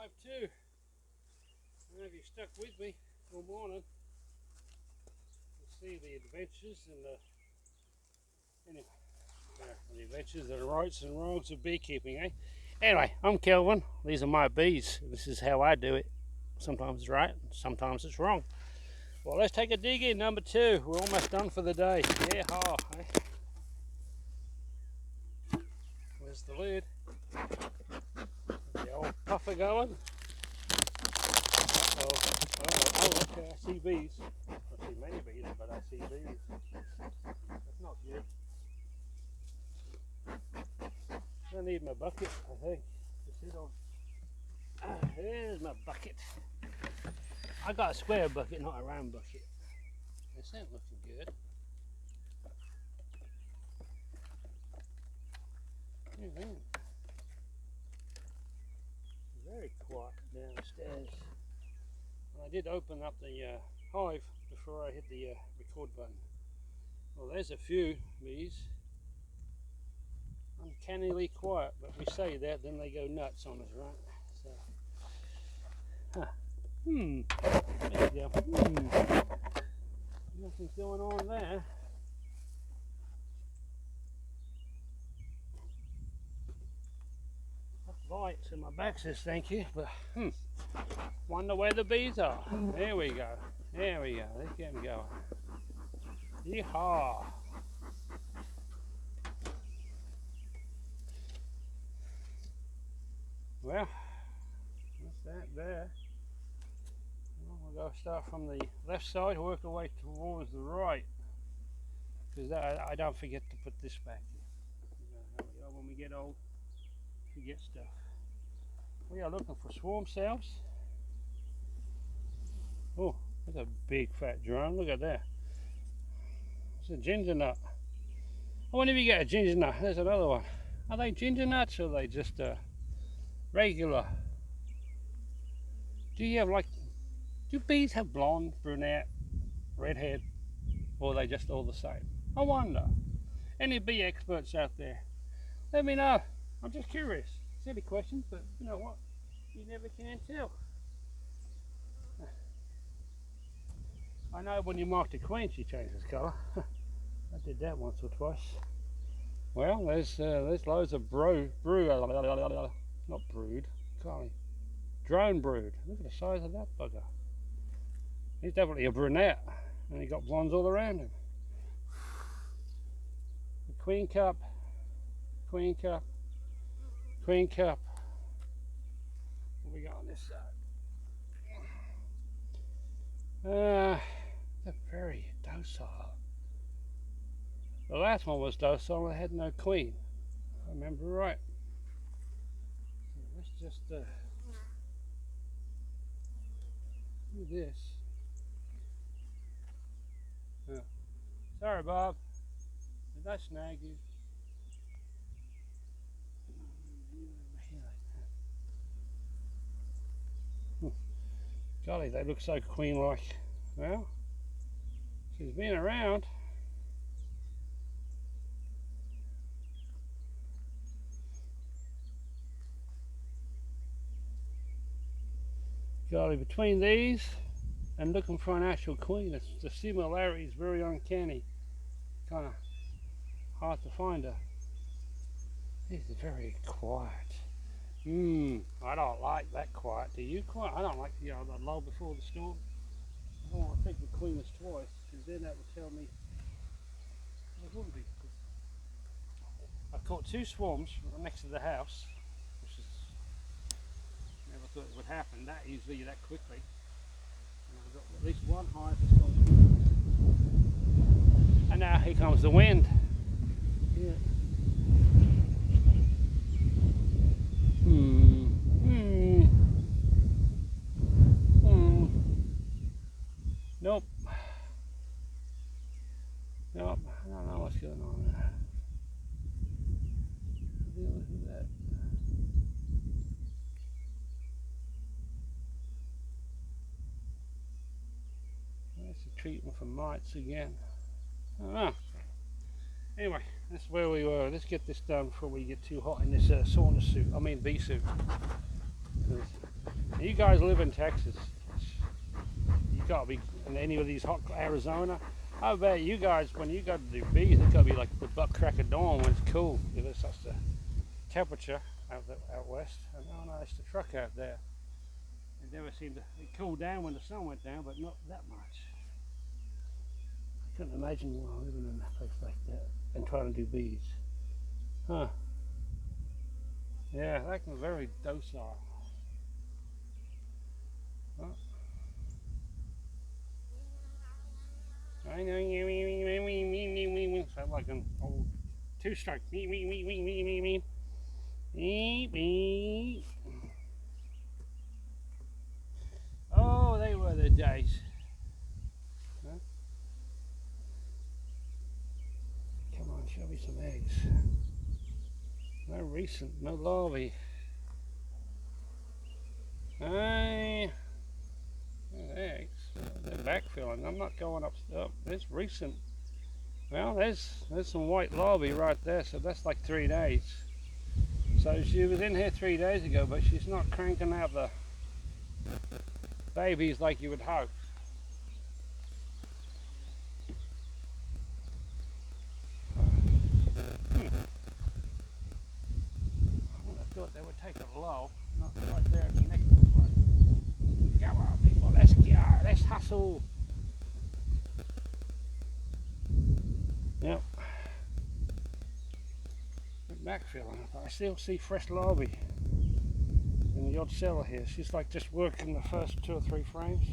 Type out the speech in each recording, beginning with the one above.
Hive 2. I don't know if you stuck with me all morning. You see the adventures and the adventures and rights and wrongs of beekeeping, eh? Anyway, I'm Kelvin. These are my bees. This is how I do it. Sometimes it's right, sometimes it's wrong. Well, let's take a dig in, number 2. We're almost done for the day. Yeah-ha, eh? Where's the lid? The old puffer going. Oh, okay, I see bees. I see many bees, but I see bees. That's not good. I need my bucket, I think, to sit on. There's my bucket. I got a square bucket, not a round bucket. This ain't looking good. Very quiet downstairs. I did open up the hive before I hit the record button. Well, there's a few bees. Uncannily quiet, but we say that, then they go nuts on us, right? So, there you go. Nothing's going on there. Lights and my back says thank you, but wonder where the bees are. There we go. There we go. Let's get them going. Yeehaw! Well, that's that there. Well, we'll go start from the left side, work our way towards the right, because I don't forget to put this back in. You know how we are when we get old, forget stuff. We are looking for swarm cells. Oh, that's a big fat drone. Look at that. It's a ginger nut. I wonder if you get a ginger nut. There's another one. Are they ginger nuts or are they just regular? Do you have do bees have blonde, brunette, redhead, or are they just all the same? I wonder. Any bee experts out there? Let me know. I'm just curious. Silly questions, but you know what? You never can tell. I know when you mark the queen, she changes colour. I did that once or twice. Well, there's loads of not brood, golly, drone brood. Look at the size of that bugger. He's definitely a brunette, and he got blondes all around him. The queen cup, queen cup, queen cup. What we got on this side? They're very docile. The last one was docile and had no queen, if I remember right. So let's just do this. Oh. Sorry, Bob. Did I snag you? Golly, they look so queen-like. Well, she's been around. Golly, between these and looking for an actual queen, the similarity is very uncanny. Kind of hard to find her. This is very quiet. I don't like that quiet. Do you quiet? I don't like the lull before the storm. I don't want to take the queenless twice, because then that would tell me it wouldn't be. I caught 2 swarms next to the house, which is never thought it would happen that easily, that quickly. And I've got at least one hive that's gone through. And now here comes the wind. Yeah. Nope. Nope. I don't know what's going on there. Look at that. That's a treatment for mites again. I don't know. Anyway, that's where we were. Let's get this done before we get too hot in this sauna suit. I mean bee suit. You guys live in Texas. You gotta be in any of these hot Arizona. I bet you guys, when you got to do bees, it's gotta be like the butt crack of dawn when it's cool. If it's such a temperature out west. And oh no, it's the truck out there. It never seemed to cool down when the sun went down, but not that much. I couldn't imagine living in a place like that and trying to do bees. Huh. Yeah, that can be very docile. Huh? I know you sound like an old two-stroke. Oh, they were the days. Huh? Come on, show me some eggs. No recent, no larvae. Hey, eggs. They're backfilling. I'm not going up. It's recent. Well, there's some white larvae right there. So that's like 3 days. So she was in here 3 days ago, but she's not cranking out the babies like you would hope. I thought they would take it low, not right there at the neck of the front. Come on, people, let's go, let's hustle. Yep. Backfilling. I still see fresh larvae in the odd cellar here. She's like just working the first 2 or 3 frames.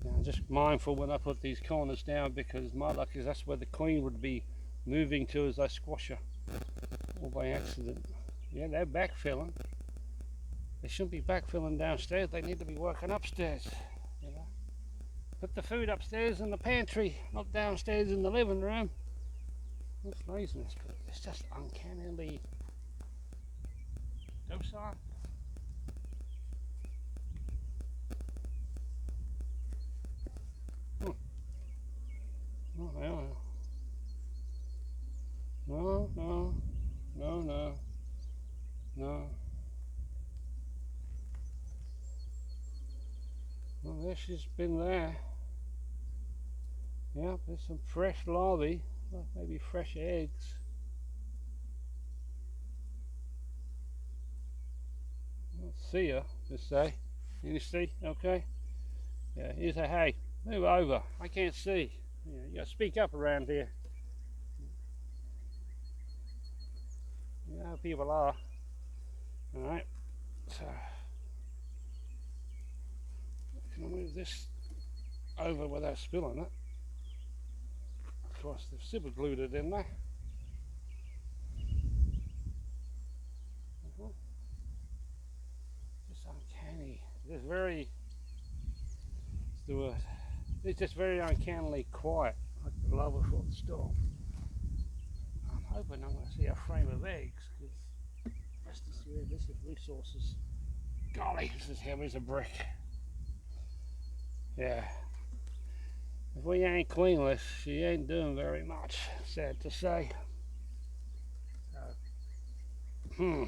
Now, just mindful when I put these corners down, because my luck is that's where the queen would be moving to as I squash her, all by accident. Yeah, they're backfilling. They shouldn't be backfilling downstairs. They need to be working upstairs. You know, put the food upstairs in the pantry, not downstairs in the living room. It's laziness, but it's just uncannily docile. Oh, yeah. No, no, no, no, no. Well, there she's been there. Yeah, there's some fresh larvae, well, maybe fresh eggs. I'll see her, just say. Can you see? Okay. Yeah, you say, hey, move over. I can't see. Yeah, you gotta speak up around here. You know how people are. Alright, so can I move this over without spilling it? Of course, they've super glued it in there. Just uncanny. Just very, what's the word? It's just very uncannily quiet, like the lava before the storm. I'm hoping I'm going to see a frame of eggs, because just to see where this is resources. Golly, this is heavy as a brick. Yeah. If we ain't queenless, she ain't doing very much, sad to say. So,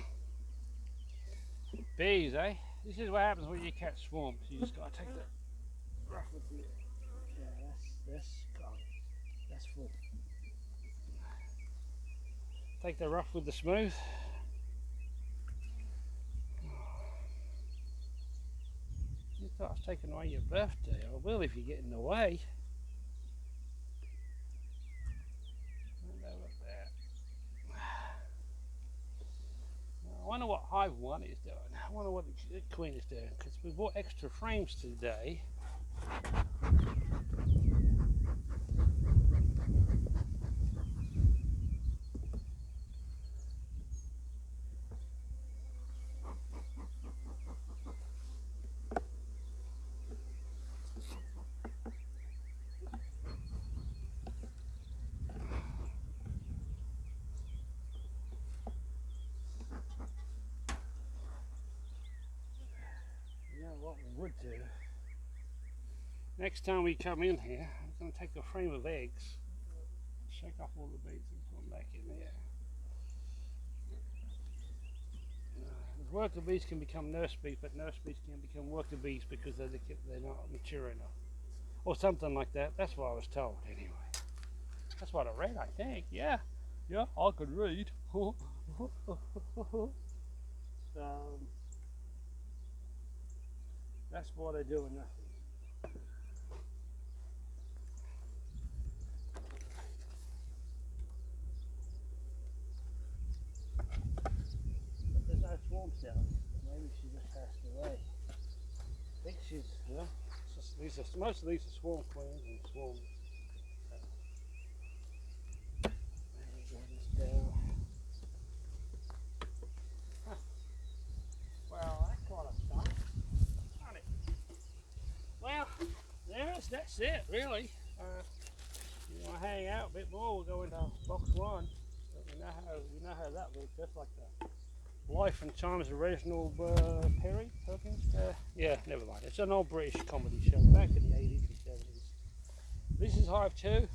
bees, eh? This is what happens when you catch swarms. You just gotta take the rough with the, yeah, that's gone. That's full. Take the rough with the smooth. You thought I was taking away your birthday. I will if you get in the way. I wonder what Hive 1 is doing. I wonder what the Queen is doing, because we bought extra frames today. What we would do, next time we come in here, I'm going to take a frame of eggs, shake off all the beads and put them back in there. As worker bees can become nurse bees, but nurse bees can become worker bees because they're not mature enough. Or something like that. That's what I was told anyway. That's what I read, I think. Yeah. Yeah, I could read. So, that's why they're doing nothing. But there's no swarm cell. Maybe she just passed away. I think she's, yeah. Most of these are swarm queens and swarms. Well, that kind of stuff. Well, that's it, really. You want to hang out a bit more, we'll go into box one. But you know how that looks. That's like the Life and Times of Reginald Perkins. Yeah, never mind. It's an old British comedy show back in the 80s and 70s. This is Hive 2.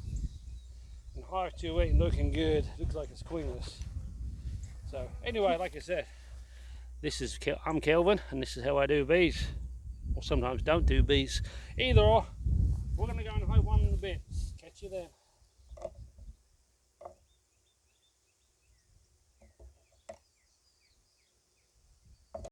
And Hive 2 ain't looking good. Looks like it's queenless. So anyway, like I said, I'm Kelvin, and this is how I do bees. Or sometimes don't do bees. Either or. We're going to go and Hive 1 in a bit. Catch you then.